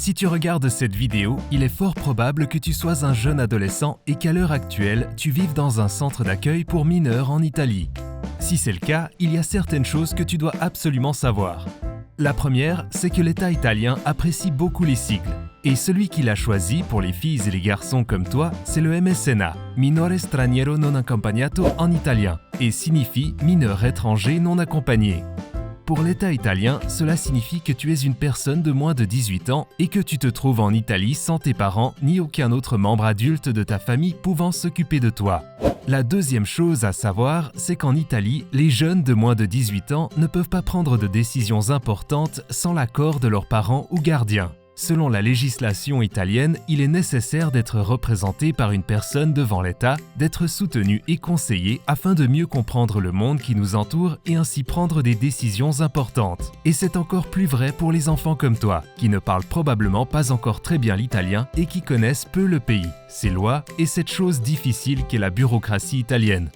Si tu regardes cette vidéo, il est fort probable que tu sois un jeune adolescent et qu'à l'heure actuelle, tu vives dans un centre d'accueil pour mineurs en Italie. Si c'est le cas, il y a certaines choses que tu dois absolument savoir. La première, c'est que l'État italien apprécie beaucoup les sigles. Et celui qu'il a choisi pour les filles et les garçons comme toi, c'est le MSNA, Minore Straniero Non Accompagnato en italien, et signifie mineur étranger non accompagné. Pour l'État italien, cela signifie que tu es une personne de moins de 18 ans et que tu te trouves en Italie sans tes parents ni aucun autre membre adulte de ta famille pouvant s'occuper de toi. La deuxième chose à savoir, c'est qu'en Italie, les jeunes de moins de 18 ans ne peuvent pas prendre de décisions importantes sans l'accord de leurs parents ou gardiens. Selon la législation italienne, il est nécessaire d'être représenté par une personne devant l'État, d'être soutenu et conseillé afin de mieux comprendre le monde qui nous entoure et ainsi prendre des décisions importantes. Et c'est encore plus vrai pour les enfants comme toi, qui ne parlent probablement pas encore très bien l'italien et qui connaissent peu le pays, ses lois et cette chose difficile qu'est la bureaucratie italienne.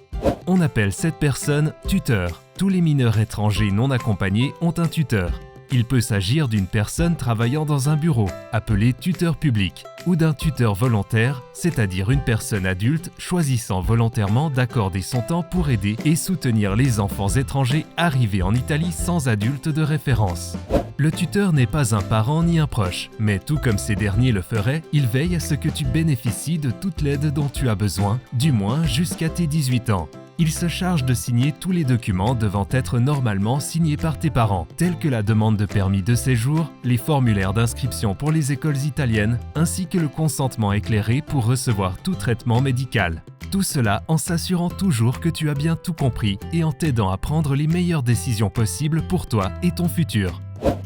On appelle cette personne tuteur. Tous les mineurs étrangers non accompagnés ont un tuteur. Il peut s'agir d'une personne travaillant dans un bureau, appelé tuteur public, ou d'un tuteur volontaire, c'est-à-dire une personne adulte choisissant volontairement d'accorder son temps pour aider et soutenir les enfants étrangers arrivés en Italie sans adulte de référence. Le tuteur n'est pas un parent ni un proche, mais tout comme ces derniers le feraient, il veille à ce que tu bénéficies de toute l'aide dont tu as besoin, du moins jusqu'à tes 18 ans. Il se charge de signer tous les documents devant être normalement signés par tes parents, tels que la demande de permis de séjour, les formulaires d'inscription pour les écoles italiennes, ainsi que le consentement éclairé pour recevoir tout traitement médical. Tout cela en s'assurant toujours que tu as bien tout compris et en t'aidant à prendre les meilleures décisions possibles pour toi et ton futur.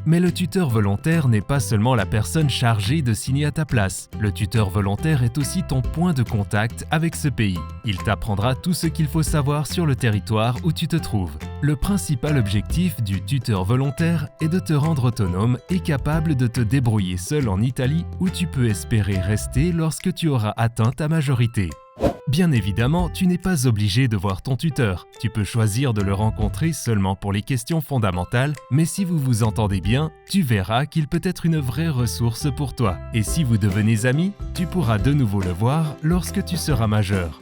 Mais le tuteur volontaire n'est pas seulement la personne chargée de signer à ta place. Le tuteur volontaire est aussi ton point de contact avec ce pays. Il t'apprendra tout ce qu'il faut savoir sur le territoire où tu te trouves. Le principal objectif du tuteur volontaire est de te rendre autonome et capable de te débrouiller seul en Italie où tu peux espérer rester lorsque tu auras atteint ta majorité. Bien évidemment, tu n'es pas obligé de voir ton tuteur. Tu peux choisir de le rencontrer seulement pour les questions fondamentales, mais si vous vous entendez bien, tu verras qu'il peut être une vraie ressource pour toi. Et si vous devenez amis, tu pourras de nouveau le voir lorsque tu seras majeur.